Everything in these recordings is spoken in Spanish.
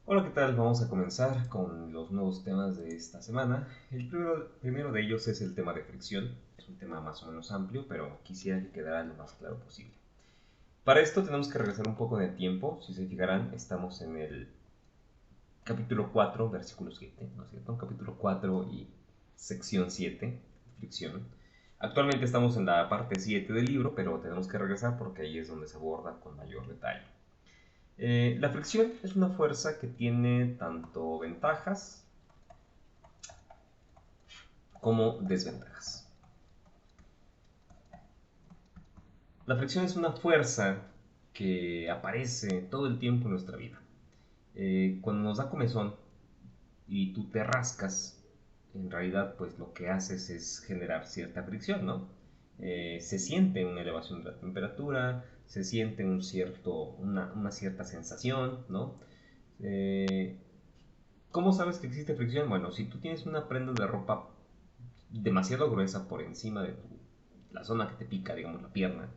Hola, ¿qué tal? Vamos a comenzar con los nuevos temas de esta semana. El primero de ellos es el tema de fricción. Es un tema más o menos amplio, pero quisiera que quedara lo más claro posible. Para esto tenemos que regresar un poco en el tiempo. Si se fijarán, estamos en el capítulo 4, versículo 7, ¿no es cierto? Capítulo 4 y sección 7, fricción. Actualmente estamos en la parte 7 del libro, pero tenemos que regresar porque ahí es donde se aborda con mayor detalle. La fricción es una fuerza que tiene tanto ventajas como desventajas. La fricción es una fuerza que aparece todo el tiempo en nuestra vida. Cuando nos da comezón y tú te rascas, en realidad pues lo que haces es generar cierta fricción, ¿no? Se siente una elevación de la temperatura, se siente una cierta sensación, ¿no? Eh, ¿Cómo sabes que existe fricción? Bueno, si tú tienes una prenda de ropa demasiado gruesa por encima de la zona que te pica, digamos la pierna,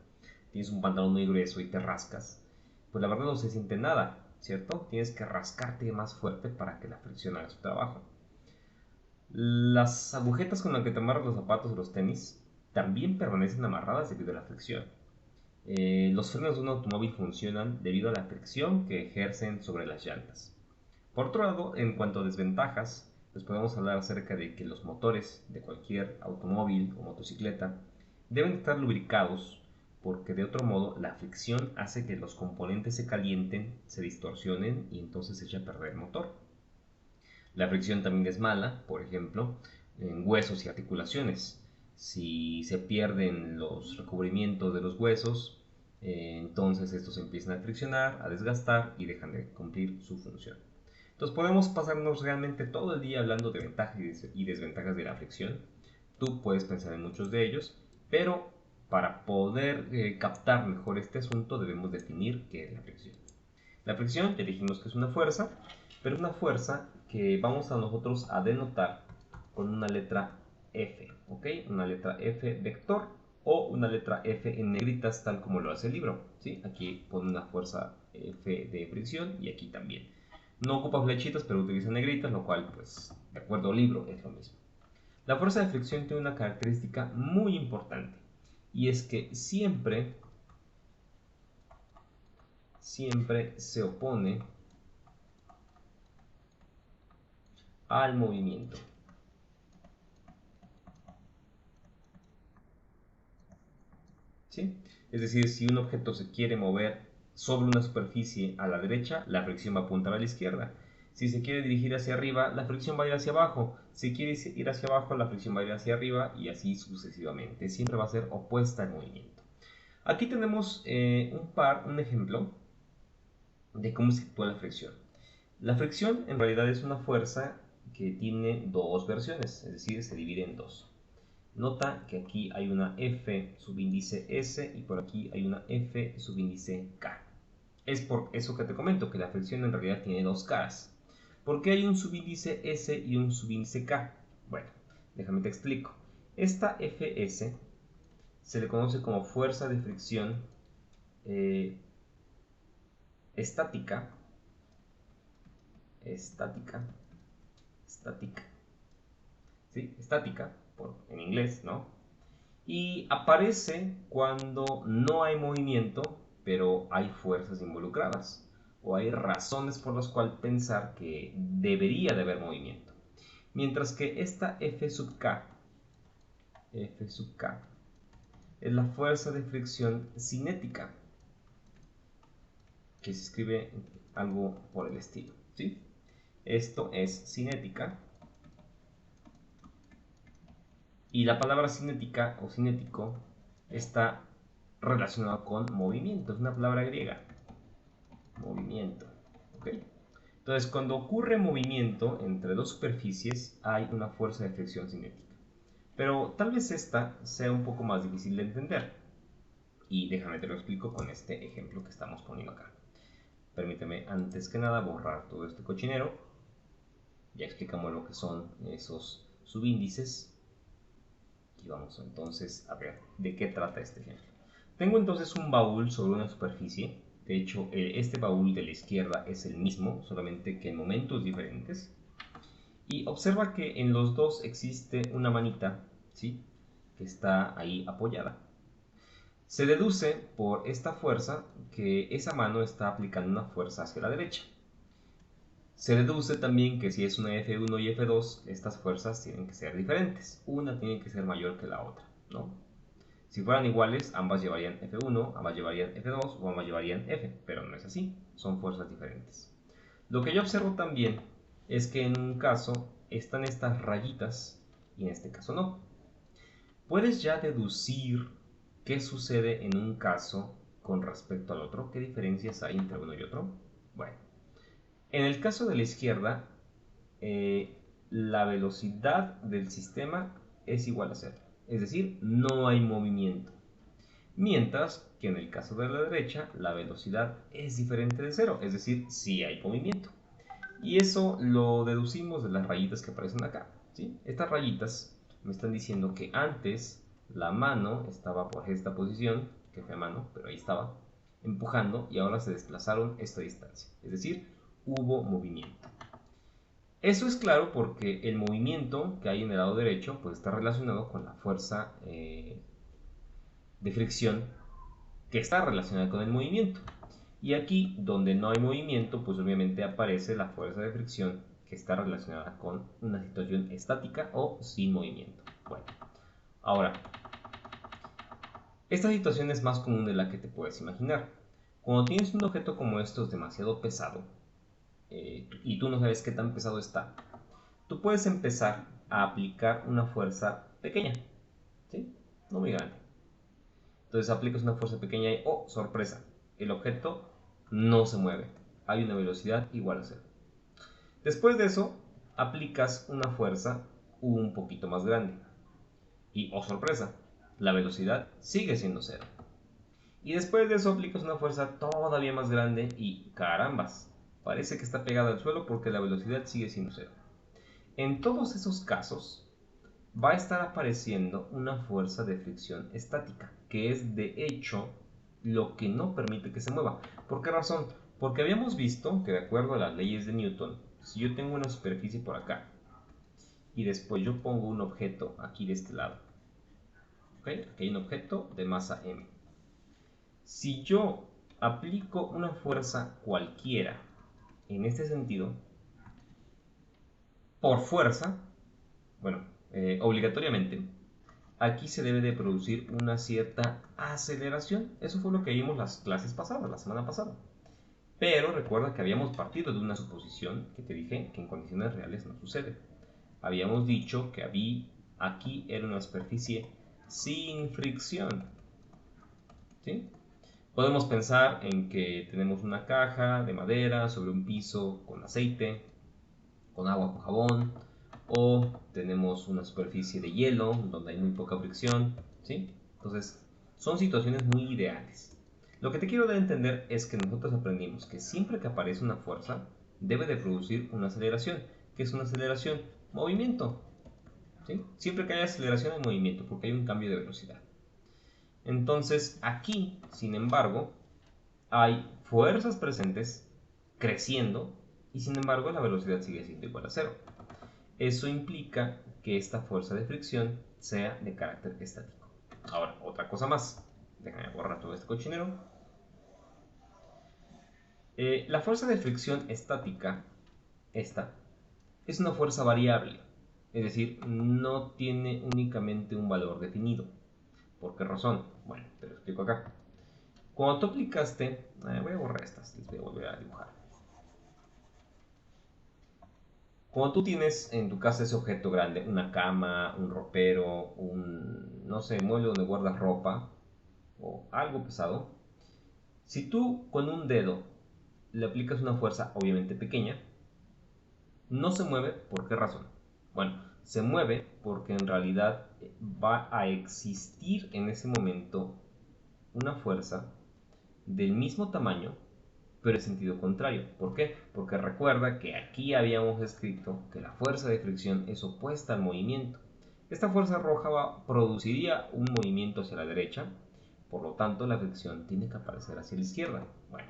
tienes un pantalón muy grueso y te rascas, pues la verdad no se siente nada, ¿cierto? Tienes que rascarte más fuerte para que la fricción haga su trabajo. Las agujetas con las que te amarras los zapatos o los tenis también permanecen amarradas debido a la fricción. Los frenos de un automóvil funcionan debido a la fricción que ejercen sobre las llantas. Por otro lado, en cuanto a desventajas, pues podemos hablar acerca de que los motores de cualquier automóvil o motocicleta deben estar lubricados porque de otro modo la fricción hace que los componentes se calienten, se distorsionen y entonces se echa a perder el motor. La fricción también es mala, por ejemplo, en huesos y articulaciones. Si se pierden los recubrimientos de los huesos, entonces estos empiezan a friccionar, a desgastar y dejan de cumplir su función. Entonces podemos pasarnos realmente todo el día hablando de ventajas y desventajas de la fricción. Tú puedes pensar en muchos de ellos, pero para poder captar mejor este asunto debemos definir qué es la fricción. La fricción ya dijimos que es una fuerza, pero es una fuerza que vamos a nosotros a denotar con una letra F, ¿ok? Una letra F vector o una letra F en negritas tal como lo hace el libro, ¿sí? Aquí pone una fuerza F de fricción y aquí también. No ocupa flechitas, pero utiliza negritas, lo cual, pues, de acuerdo al libro, es lo mismo. La fuerza de fricción tiene una característica muy importante y es que siempre se opone al movimiento. ¿Sí? Es decir, si un objeto se quiere mover sobre una superficie a la derecha, la fricción va a apuntar a la izquierda. Si se quiere dirigir hacia arriba, la fricción va a ir hacia abajo. Si quiere ir hacia abajo, la fricción va a ir hacia arriba y así sucesivamente. Siempre va a ser opuesta al movimiento. Aquí tenemos un ejemplo de cómo se actúa la fricción. La fricción en realidad es una fuerza que tiene dos versiones, es decir, se divide en dos. Nota que aquí hay una F subíndice S y por aquí hay una F subíndice K. Es por eso que te comento que la fricción en realidad tiene dos caras. ¿Por qué hay un subíndice S y un subíndice K? Bueno, déjame te explico. Esta Fs se le conoce como fuerza de fricción eh, estática, estática, estática, ¿sí? Estática, en inglés, ¿no? Y aparece cuando no hay movimiento, pero hay fuerzas involucradas, o hay razones por las cuales pensar que debería de haber movimiento. Mientras que esta F sub K, es la fuerza de fricción cinética, que se escribe algo por el estilo, ¿sí? Esto es cinética, y la palabra cinética o cinético está relacionado con movimiento, es una palabra griega, movimiento. ¿Okay? Entonces, cuando ocurre movimiento entre dos superficies, hay una fuerza de fricción cinética. Pero tal vez esta sea un poco más difícil de entender. Y déjame te lo explico con este ejemplo que estamos poniendo acá. Permíteme antes que nada borrar todo este cochinero. Ya explicamos lo que son esos subíndices. Y vamos entonces a ver de qué trata este ejemplo. Tengo entonces un baúl sobre una superficie De hecho, este baúl de la izquierda es el mismo, solamente que en momentos diferentes. Y observa que en los dos existe una manita, ¿sí?, que está ahí apoyada. Se deduce por esta fuerza que esa mano está aplicando una fuerza hacia la derecha. Se deduce también que si es una F1 y F2, estas fuerzas tienen que ser diferentes. Una tiene que ser mayor que la otra, ¿no? Si fueran iguales, ambas llevarían F1, ambas llevarían F2 o ambas llevarían F, pero no es así, son fuerzas diferentes. Lo que yo observo también es que en un caso están estas rayitas y en este caso no. ¿Puedes ya deducir qué sucede en un caso con respecto al otro? ¿Qué diferencias hay entre uno y otro? Bueno, en el caso de la izquierda, la velocidad del sistema es igual a cero, es decir, no hay movimiento. Mientras que en el caso de la derecha, la velocidad es diferente de cero, es decir, sí hay movimiento. Y eso lo deducimos de las rayitas que aparecen acá, ¿sí? Estas rayitas me están diciendo que antes la mano estaba por esta posición, que fue mano, pero ahí estaba, empujando, y ahora se desplazaron esta distancia, es decir, hubo movimiento. Eso es claro porque el movimiento que hay en el lado derecho pues está relacionado con la fuerza de fricción que está relacionada con el movimiento. Y aquí, donde no hay movimiento, pues obviamente aparece la fuerza de fricción que está relacionada con una situación estática o sin movimiento. Bueno, ahora, esta situación es más común de la que te puedes imaginar. Cuando tienes un objeto como estos demasiado pesado, y tú no sabes qué tan pesado está, tú puedes empezar a aplicar una fuerza pequeña, ¿sí? No muy grande. Entonces aplicas una fuerza pequeña y, oh, sorpresa, el objeto no se mueve. Hay una velocidad igual a cero. Después de eso, aplicas una fuerza un poquito más grande. Y, oh sorpresa, la velocidad sigue siendo cero. Y después de eso aplicas una fuerza todavía más grande y, carambas, parece que está pegada al suelo porque la velocidad sigue siendo cero. En todos esos casos, va a estar apareciendo una fuerza de fricción estática, que es de hecho lo que no permite que se mueva. ¿Por qué razón? Porque habíamos visto que de acuerdo a las leyes de Newton, si yo tengo una superficie por acá y después yo pongo un objeto aquí de este lado, ¿okay? Aquí hay un objeto de masa m. Si yo aplico una fuerza cualquiera en este sentido, por fuerza, bueno, obligatoriamente, aquí se debe de producir una cierta aceleración. Eso fue lo que vimos las clases pasadas, la semana pasada. Pero recuerda que habíamos partido de una suposición que te dije que en condiciones reales no sucede. Habíamos dicho que aquí era una superficie sin fricción, ¿sí? Podemos pensar en que tenemos una caja de madera sobre un piso con aceite, con agua, con jabón, o tenemos una superficie de hielo donde hay muy poca fricción, ¿sí? Entonces, son situaciones muy ideales. Lo que te quiero dar a entender es que nosotros aprendimos que siempre que aparece una fuerza, debe de producir una aceleración. ¿Qué es una aceleración? Movimiento, ¿sí? Siempre que haya aceleración hay movimiento, porque hay un cambio de velocidad. Entonces, aquí, sin embargo, hay fuerzas presentes creciendo y sin embargo la velocidad sigue siendo igual a cero. Eso implica que esta fuerza de fricción sea de carácter estático. Ahora, otra cosa más. Déjame borrar todo este cochinero. La fuerza de fricción estática, esta, es una fuerza variable. Es decir, no tiene únicamente un valor definido. ¿Por qué razón? Bueno, te lo explico acá. Cuando tú aplicaste, voy a borrar estas, les voy a volver a dibujar. Cuando tú tienes en tu casa ese objeto grande, una cama, un ropero, no sé, mueble donde guardas ropa o algo pesado, si tú con un dedo le aplicas una fuerza obviamente pequeña, no se mueve. ¿Por qué razón? Bueno, se mueve porque en realidad va a existir en ese momento una fuerza del mismo tamaño pero en sentido contrario. ¿Por qué? Porque recuerda que aquí habíamos escrito que la fuerza de fricción es opuesta al movimiento. Esta fuerza roja produciría un movimiento hacia la derecha, por lo tanto la fricción tiene que aparecer hacia la izquierda. Bueno,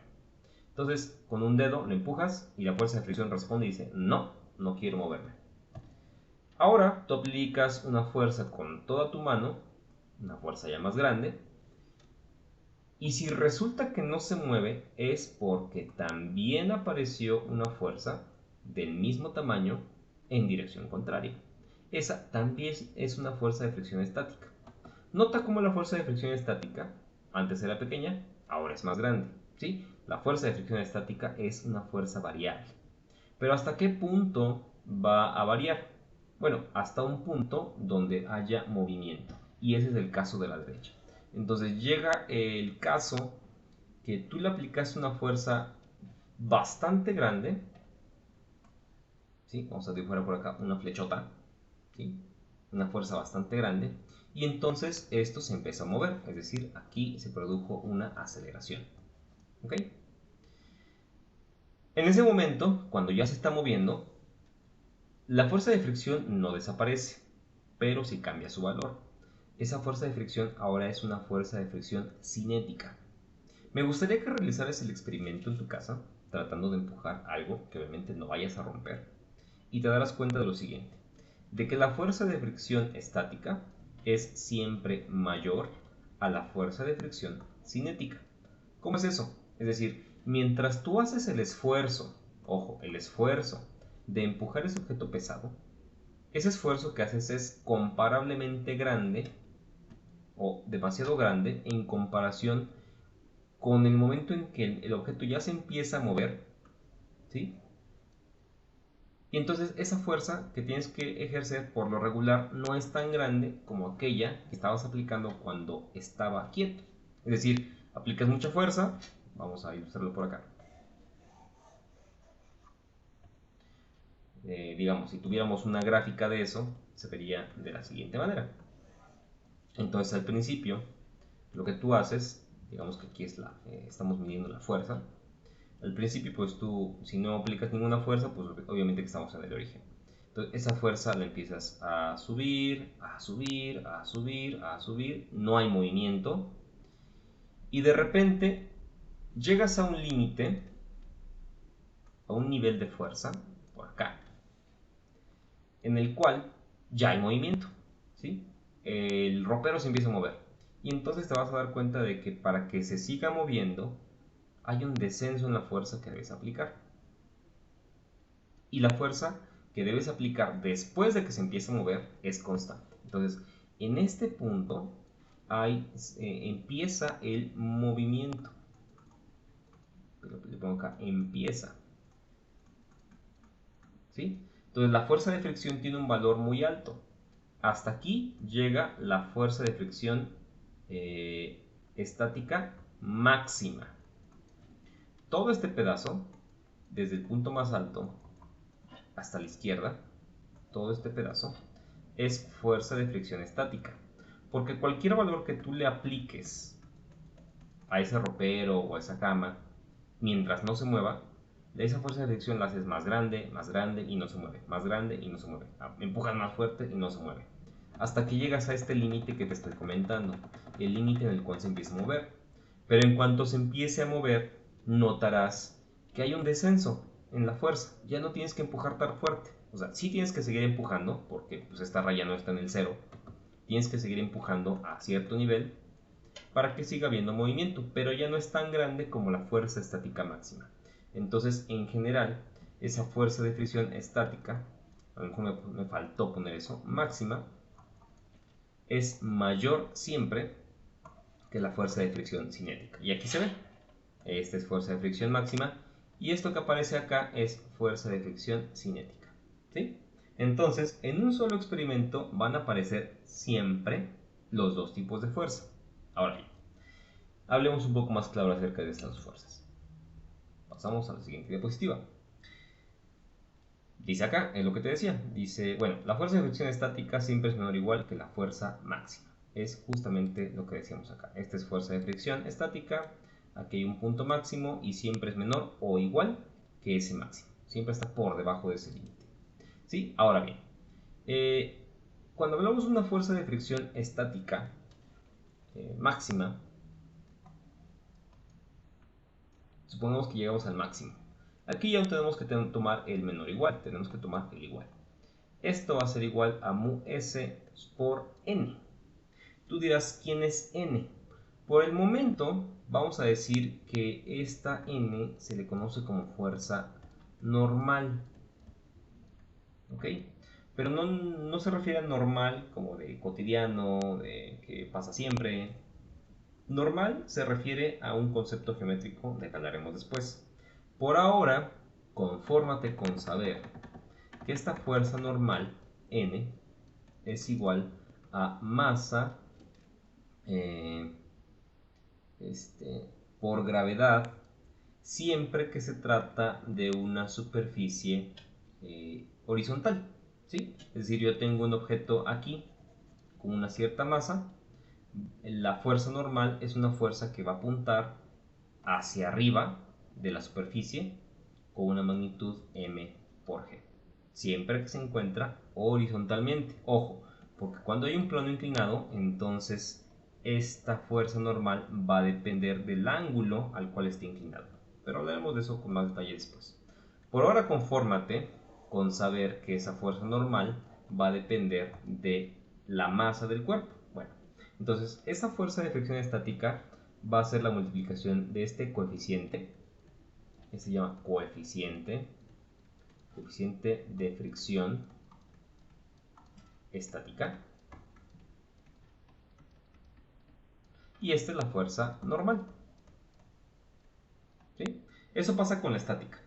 Entonces, con un dedo lo empujas y la fuerza de fricción responde y dice, no, no quiero moverme. Ahora tú aplicas una fuerza con toda tu mano, una fuerza ya más grande, y si resulta que no se mueve es porque también apareció una fuerza del mismo tamaño en dirección contraria. Esa también es una fuerza de fricción estática. Nota cómo la fuerza de fricción estática antes era pequeña, ahora es más grande. ¿Sí? La fuerza de fricción estática es una fuerza variable. Pero ¿hasta qué punto va a variar? Bueno, hasta un punto donde haya movimiento. Y ese es el caso de la derecha. Entonces llega el caso que tú le aplicas una fuerza bastante grande. ¿Sí? Vamos a dibujar por acá una flechota. ¿Sí? Una fuerza bastante grande. Y entonces esto se empieza a mover. Es decir, aquí se produjo una aceleración. ¿Ok? En ese momento, cuando ya se está moviendo, la fuerza de fricción no desaparece, pero sí cambia su valor. Esa fuerza de fricción ahora es una fuerza de fricción cinética. Me gustaría que realizaras el experimento en tu casa, tratando de empujar algo que obviamente no vayas a romper, y te darás cuenta de lo siguiente, de que la fuerza de fricción estática es siempre mayor a la fuerza de fricción cinética. ¿Cómo es eso? Es decir, mientras tú haces el esfuerzo, ojo, el esfuerzo de empujar ese objeto pesado, ese esfuerzo que haces es comparablemente grande o demasiado grande en comparación con el momento en que el objeto ya se empieza a mover, ¿sí? Y entonces esa fuerza que tienes que ejercer por lo regular no es tan grande como aquella que estabas aplicando cuando estaba quieto. Es decir, aplicas mucha fuerza, vamos a ilustrarlo por acá. Digamos, si tuviéramos una gráfica de eso, se vería de la siguiente manera. Entonces al principio, lo que tú haces, digamos que aquí estamos midiendo la fuerza. Al principio, pues tú, si no aplicas ninguna fuerza, pues obviamente que estamos en el origen. Entonces esa fuerza la empiezas a subir, a subir, a subir, a subir, no hay movimiento. Y de repente llegas a un límite, a un nivel de fuerza, por acá, en el cual ya hay movimiento, ¿sí? El ropero se empieza a mover. Y entonces te vas a dar cuenta de que para que se siga moviendo, hay un descenso en la fuerza que debes aplicar. Y la fuerza que debes aplicar después de que se empiece a mover es constante. Entonces, en este punto empieza el movimiento. Le pongo acá, empieza. ¿Sí? Entonces, la fuerza de fricción tiene un valor muy alto. Hasta aquí llega la fuerza de fricción estática máxima. Todo este pedazo, desde el punto más alto hasta la izquierda, todo este pedazo, es fuerza de fricción estática. Porque cualquier valor que tú le apliques a ese ropero o a esa cama, mientras no se mueva, esa fuerza de fricción la haces más grande y no se mueve, más grande y no se mueve. Empujas más fuerte y no se mueve. Hasta que llegas a este límite que te estoy comentando, el límite en el cual se empieza a mover. Pero en cuanto se empiece a mover, notarás que hay un descenso en la fuerza. Ya no tienes que empujar tan fuerte. O sea, sí tienes que seguir empujando, porque pues, esta raya no está en el cero. Tienes que seguir empujando a cierto nivel para que siga habiendo movimiento, pero ya no es tan grande como la fuerza estática máxima. Entonces, en general, esa fuerza de fricción estática, a lo mejor me faltó poner eso, máxima, es mayor siempre que la fuerza de fricción cinética. Y aquí se ve, esta es fuerza de fricción máxima y esto que aparece acá es fuerza de fricción cinética. ¿Sí? Entonces, en un solo experimento van a aparecer siempre los dos tipos de fuerza. Ahora bien, hablemos un poco más claro acerca de estas fuerzas. Pasamos a la siguiente diapositiva. Dice acá, es lo que te decía, dice, bueno, la fuerza de fricción estática siempre es menor o igual que la fuerza máxima. Es justamente lo que decíamos acá. Esta es fuerza de fricción estática, aquí hay un punto máximo y siempre es menor o igual que ese máximo. Siempre está por debajo de ese límite. ¿Sí? Ahora bien, cuando hablamos de una fuerza de fricción estática máxima, Supongamos que llegamos al máximo. Aquí ya no tenemos que tomar el menor igual, tenemos que tomar el igual. Esto va a ser igual a mu s por n. Tú dirás, ¿quién es n? Por el momento vamos a decir que esta n se le conoce como fuerza normal. ¿Ok? Pero no se refiere a normal como de cotidiano, de que pasa siempre. Normal se refiere a un concepto geométrico del que hablaremos después. Por ahora, confórmate con saber que esta fuerza normal, N, es igual a masa eh, por gravedad siempre que se trata de una superficie horizontal. ¿Sí? Es decir, yo tengo un objeto aquí con una cierta masa. La fuerza normal es una fuerza que va a apuntar hacia arriba de la superficie con una magnitud m por g, siempre que se encuentra horizontalmente. Ojo, porque cuando hay un plano inclinado, entonces esta fuerza normal va a depender del ángulo al cual esté inclinado. Pero hablaremos de eso con más detalle después. Por ahora confórmate con saber que esa fuerza normal va a depender de la masa del cuerpo. Bueno, entonces esa fuerza de fricción estática va a ser la multiplicación de este coeficiente, que se llama coeficiente de fricción estática, y esta es la fuerza normal. ¿Sí? Eso pasa con la estática.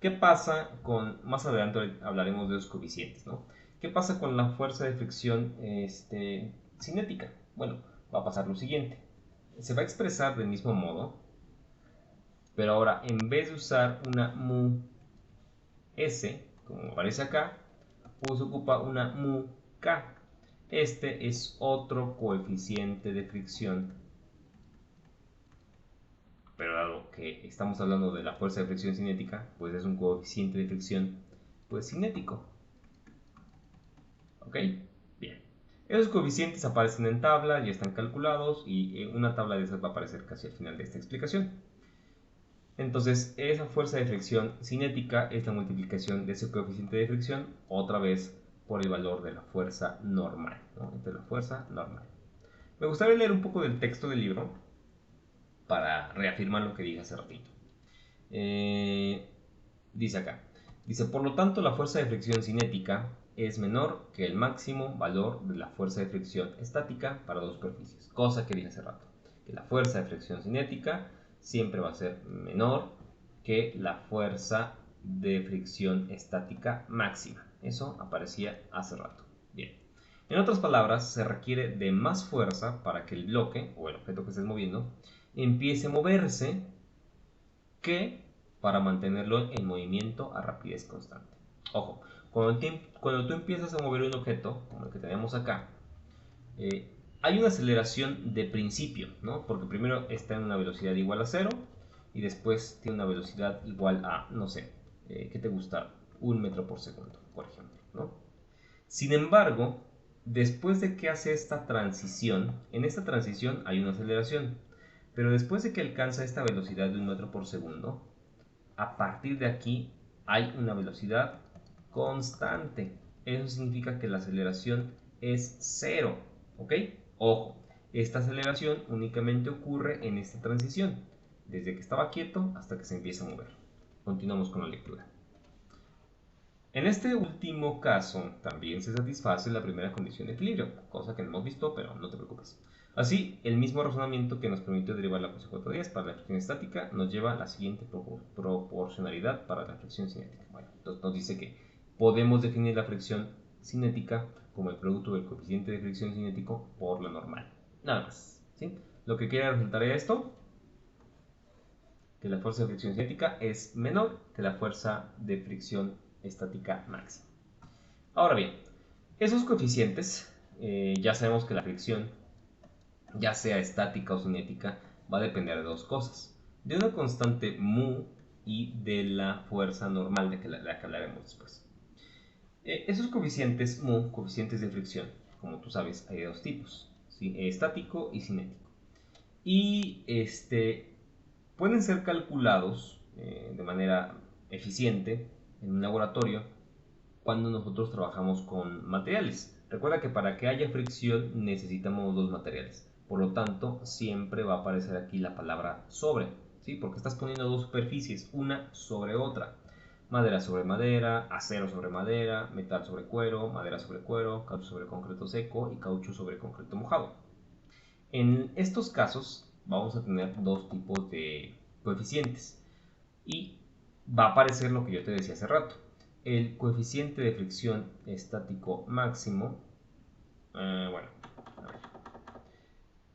¿Qué pasa con, más adelante hablaremos de los coeficientes, ¿no? ¿Qué pasa con la fuerza de fricción cinética? Bueno, va a pasar lo siguiente. Se va a expresar del mismo modo, pero ahora en vez de usar una mu s, como aparece acá, pues ocupa una mu k. Este es otro coeficiente de fricción, pero dado que estamos hablando de la fuerza de fricción cinética, pues es un coeficiente de fricción pues cinético. ¿Ok? Bien. Esos coeficientes aparecen en tabla, ya están calculados y una tabla de esas va a aparecer casi al final de esta explicación. Entonces, esa fuerza de fricción cinética es la multiplicación de ese coeficiente de fricción otra vez por el valor de la fuerza normal, ¿no? Entre la fuerza normal. Me gustaría leer un poco del texto del libro para reafirmar lo que dije hace ratito. Dice acá, dice, por lo tanto la fuerza de fricción cinética es menor que el máximo valor de la fuerza de fricción estática para dos superficies, cosa que dije hace rato, que la fuerza de fricción cinética siempre va a ser menor que la fuerza de fricción estática máxima. Eso aparecía hace rato. Bien. En otras palabras, se requiere de más fuerza para que el bloque o el objeto que estés moviendo empiece a moverse que para mantenerlo en movimiento a rapidez constante. Ojo, cuando tú empiezas a mover un objeto, como el que tenemos acá, hay una aceleración de principio, ¿no? Porque primero está en una velocidad igual a 0 y después tiene una velocidad igual a, no sé, ¿qué te gusta? 1 metro por segundo, por ejemplo, ¿no? Sin embargo, después de que hace esta transición, en esta transición hay una aceleración, pero después de que alcanza esta velocidad de 1 metro por segundo, a partir de aquí hay una velocidad constante. Eso significa que la aceleración es cero. ¿Ok? Ojo, esta aceleración únicamente ocurre en esta transición, desde que estaba quieto hasta que se empieza a mover. Continuamos con la lectura. En este último caso también se satisface la primera condición de equilibrio, cosa que no hemos visto, pero no te preocupes. Así, el mismo razonamiento que nos permitió derivar la ecuación 410 para la fricción estática nos lleva a la siguiente proporcionalidad para la fricción cinética. Bueno, entonces nos dice que podemos definir la fricción cinética como el producto del coeficiente de fricción cinético por la normal. Nada más. ¿Sí? Lo que quiere resultar es esto, que la fuerza de fricción cinética es menor que la fuerza de fricción estática máxima. Ahora bien, esos coeficientes, ya sabemos que la fricción, ya sea estática o cinética, va a depender de dos cosas. De una constante mu y de la fuerza normal de la que hablaremos después. Esos coeficientes mu, coeficientes de fricción, como tú sabes, hay dos tipos, ¿sí? Estático y cinético. Y pueden ser calculados de manera eficiente en un laboratorio cuando nosotros trabajamos con materiales. Recuerda que para que haya fricción necesitamos dos materiales. Por lo tanto, siempre va a aparecer aquí la palabra sobre, ¿sí? Porque estás poniendo dos superficies, una sobre otra. Madera sobre madera, acero sobre madera, metal sobre cuero, madera sobre cuero, caucho sobre concreto seco y caucho sobre concreto mojado. En estos casos vamos a tener dos tipos de coeficientes y va a aparecer lo que yo te decía hace rato. El coeficiente de fricción estático máximo, bueno, a ver,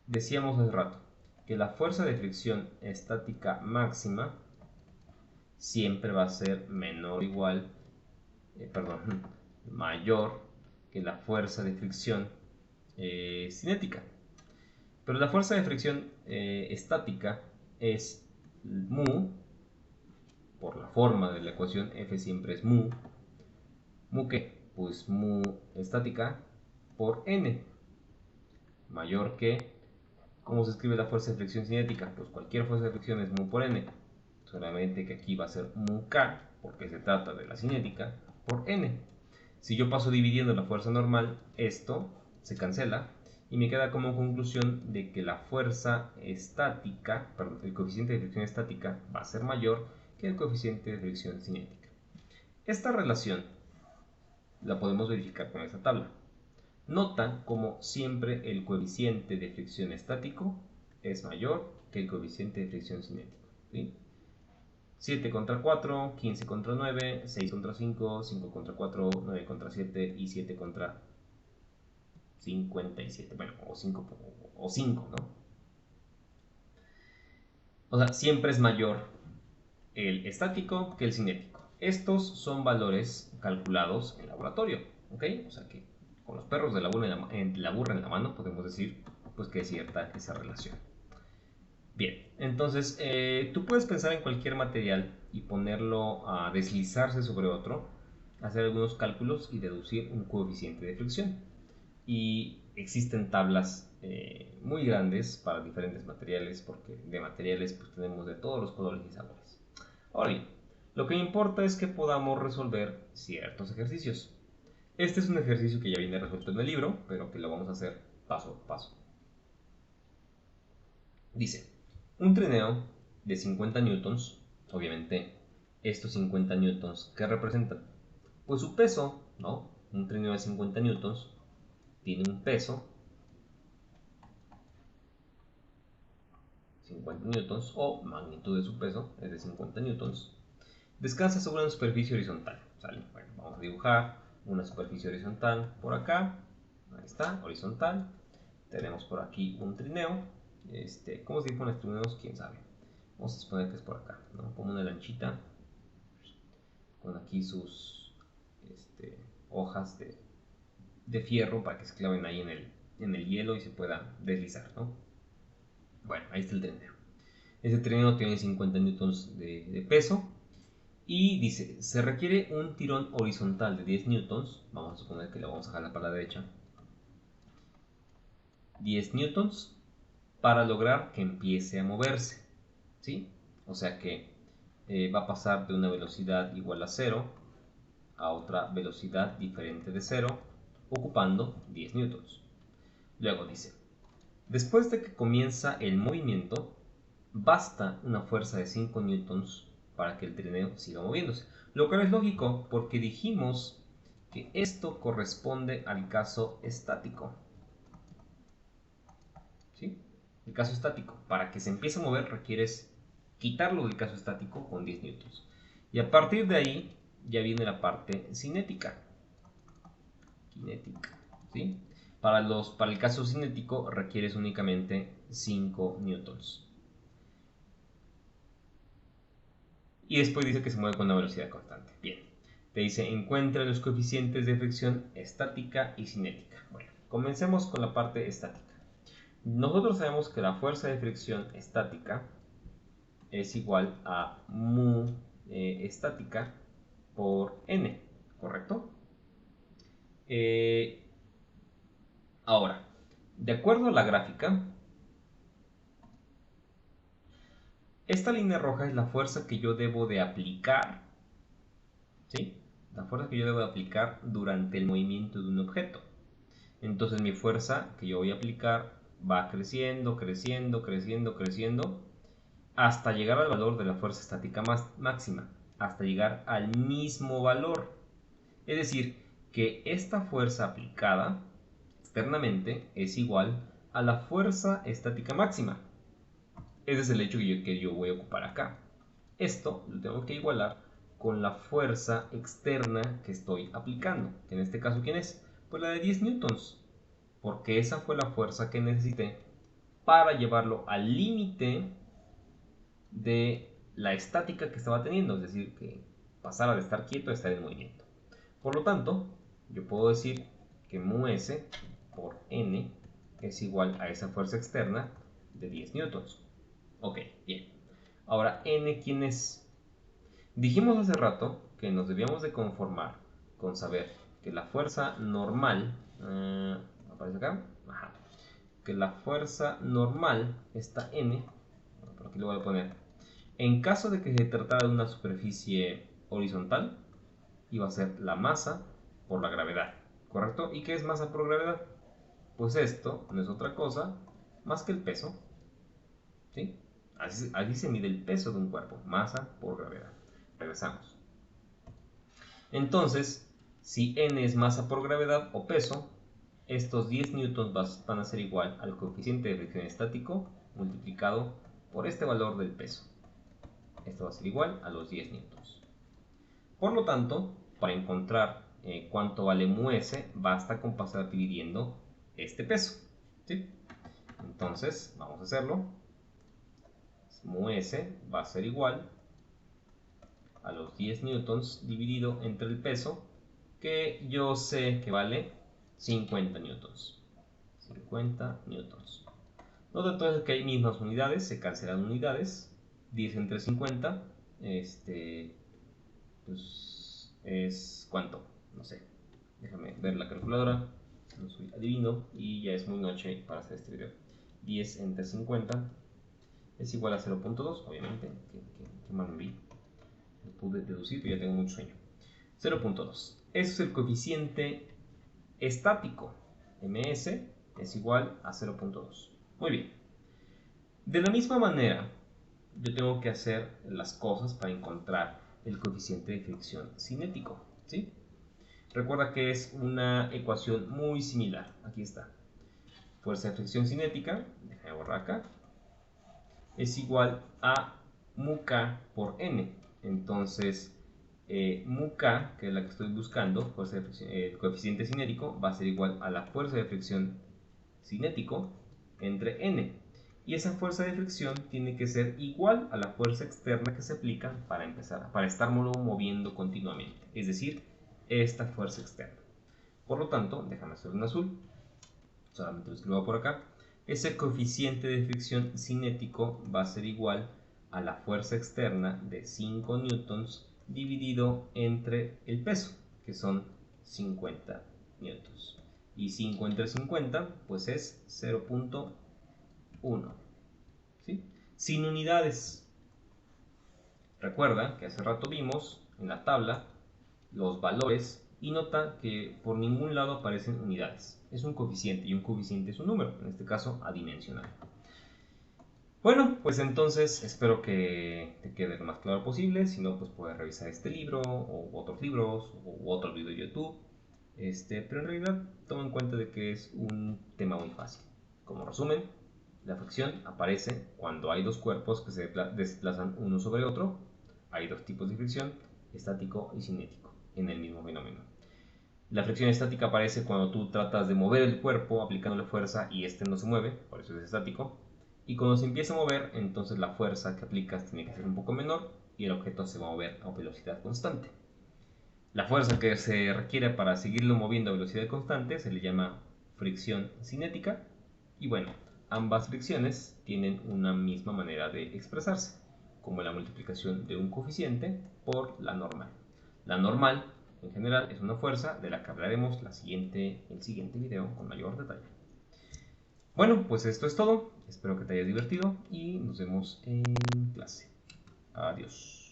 decíamos hace rato que la fuerza de fricción estática máxima siempre va a ser menor o igual, perdón, mayor que la fuerza de fricción cinética. Pero la fuerza de fricción estática es mu, por la forma de la ecuación F siempre es mu. ¿Mu qué? Pues mu estática por N, mayor que, ¿cómo se escribe la fuerza de fricción cinética? Pues cualquier fuerza de fricción es mu por N, solamente que aquí va a ser mu K, porque se trata de la cinética, por N. Si yo paso dividiendo la fuerza normal, esto se cancela y me queda como conclusión de que la fuerza estática, perdón, el coeficiente de fricción estática va a ser mayor que el coeficiente de fricción cinética. Esta relación la podemos verificar con esta tabla. Nota como siempre el coeficiente de fricción estático es mayor que el coeficiente de fricción cinético, ¿sí? 7 contra 4, 15 contra 9, 6 contra 5, 5 contra 4, 9 contra 7 y 7 contra 57. Bueno, o 5, ¿no? O sea, siempre es mayor el estático que el cinético. Estos son valores calculados en laboratorio, ¿ok? O sea que con los perros de la burra en la mano podemos decir pues que es cierta esa relación. Bien, entonces tú puedes pensar en cualquier material y ponerlo a deslizarse sobre otro, hacer algunos cálculos y deducir un coeficiente de fricción. Y existen tablas muy grandes para diferentes materiales, porque de materiales pues tenemos de todos los colores y sabores. Ahora bien, lo que importa es que podamos resolver ciertos ejercicios. Este es un ejercicio que ya viene resuelto en el libro, pero que lo vamos a hacer paso a paso. Dice, un trineo de 50 newtons, obviamente estos 50 newtons, ¿qué representan? Pues su peso, ¿no? Un trineo de 50 newtons tiene un peso 50 newtons o magnitud de su peso es de 50 newtons. Descansa sobre una superficie horizontal. ¿Sale? Bueno, vamos a dibujar una superficie horizontal por acá. Ahí está, horizontal. Tenemos por aquí un trineo. ¿Cómo se dibujan los trineos? ¿Quién sabe? Vamos a suponer que es por acá, ¿no? Como una lanchita con aquí sus hojas de fierro para que se claven ahí en el hielo y se pueda deslizar, ¿no? Bueno, ahí está el trineo. Este trineo tiene 50 newtons de peso y dice, se requiere un tirón horizontal de 10 newtons, vamos a suponer que lo vamos a jalar para la derecha, 10 newtons para lograr que empiece a moverse, ¿sí? O sea que va a pasar de una velocidad igual a 0 a otra velocidad diferente de 0, ocupando 10 newtons. Luego dice, después de que comienza el movimiento, basta una fuerza de 5 newtons para que el trineo siga moviéndose. Lo cual es lógico porque dijimos que esto corresponde al caso estático. ¿Sí? El caso estático. Para que se empiece a mover requieres quitarlo del caso estático con 10 newtons. Y a partir de ahí ya viene la parte cinética. ¿Sí? Para el caso cinético requieres únicamente 5 newtons. Y después dice que se mueve con una velocidad constante. Bien, te dice encuentra los coeficientes de fricción estática y cinética. Bueno, comencemos con la parte estática. Nosotros sabemos que la fuerza de fricción estática es igual a mu estática por n, ¿correcto? Ahora, de acuerdo a la gráfica, Esta línea roja es la fuerza que yo debo de aplicar, ¿sí? La fuerza que yo debo de aplicar durante el movimiento de un objeto. Entonces mi fuerza que yo voy a aplicar va creciendo, creciendo, creciendo, creciendo, hasta llegar al valor de la fuerza estática máxima, hasta llegar al mismo valor. Es decir, que esta fuerza aplicada externamente es igual a la fuerza estática máxima. Ese es el hecho que yo voy a ocupar acá. Esto lo tengo que igualar con la fuerza externa que estoy aplicando. Que en este caso, ¿quién es? Pues la de 10 newtons. Porque esa fue la fuerza que necesité para llevarlo al límite de la estática que estaba teniendo. Es decir, que pasara de estar quieto a estar en movimiento. Por lo tanto, yo puedo decir que mu s por n es igual a esa fuerza externa de 10 newtons. Ok, bien. Ahora, n, ¿quién es? Dijimos hace rato que nos debíamos de conformar con saber que la fuerza normal, ¿aparece acá? Ajá. Que la fuerza normal, esta n, por aquí lo voy a poner, en caso de que se tratara de una superficie horizontal, iba a ser la masa por la gravedad, ¿correcto? ¿Y qué es masa por gravedad? Pues esto no es otra cosa más que el peso, ¿sí? Así se mide el peso de un cuerpo, masa por gravedad. Regresamos. Entonces, si n es masa por gravedad o peso, estos 10 newtons van a ser igual al coeficiente de fricción estático multiplicado por este valor del peso. Esto va a ser igual a los 10 newtons. Por lo tanto, para encontrar cuánto vale mu s, basta con pasar dividiendo este peso, ¿sí? Entonces, vamos a hacerlo. Mu s va a ser igual a los 10 newtons dividido entre el peso, que yo sé que vale 50 newtons. 50 newtons. Nota entonces que hay mismas unidades, se cancelan unidades. 10 entre 50, pues es ¿cuánto? No sé. Déjame ver la calculadora. No soy adivino y ya es muy noche para hacer este video. 10 entre 50 es igual a 0.2, obviamente. Que mal me vi. Lo pude deducir, pero ya tengo mucho sueño. 0.2. Eso es el coeficiente estático. ms es igual a 0.2. Muy bien. De la misma manera, yo tengo que hacer las cosas para encontrar el coeficiente de fricción cinético, ¿sí? Recuerda que es una ecuación muy similar. Aquí está. Fuerza de fricción cinética, déjame borrar acá, es igual a mu k por n. Entonces, mu k, que es la que estoy buscando, fuerza de fricción, el coeficiente cinético, va a ser igual a la fuerza de fricción cinético entre n. Y esa fuerza de fricción tiene que ser igual a la fuerza externa que se aplica para estarlo moviendo continuamente. Es decir, esta fuerza externa. Por lo tanto, déjame hacer un azul. Solamente lo escribo por acá. Ese coeficiente de fricción cinético va a ser igual a la fuerza externa de 5 newtons dividido entre el peso, que son 50 newtons. Y 5 entre 50, pues es 0.1. ¿Sí? Sin unidades. Recuerda que hace rato vimos en la tabla los valores y nota que por ningún lado aparecen unidades. Es un coeficiente y un coeficiente es un número, en este caso adimensional. Bueno, pues entonces espero que te quede lo más claro posible. Si no, pues puedes revisar este libro o otros libros o otro video de YouTube. Pero en realidad toma en cuenta de que es un tema muy fácil. Como resumen, la fricción aparece cuando hay dos cuerpos que se desplazan uno sobre otro. Hay dos tipos de fricción, estático y cinético, en el mismo fenómeno. La fricción estática aparece cuando tú tratas de mover el cuerpo aplicando la fuerza y este no se mueve, por eso es estático. Y cuando se empieza a mover, entonces la fuerza que aplicas tiene que ser un poco menor y el objeto se va a mover a velocidad constante. La fuerza que se requiere para seguirlo moviendo a velocidad constante se le llama fricción cinética. Y bueno, ambas fricciones tienen una misma manera de expresarse, como la multiplicación de un coeficiente por la normal. La normal, en general, es una fuerza de la que hablaremos en el siguiente video con mayor detalle. Bueno, pues esto es todo. Espero que te hayas divertido y nos vemos en clase. Adiós.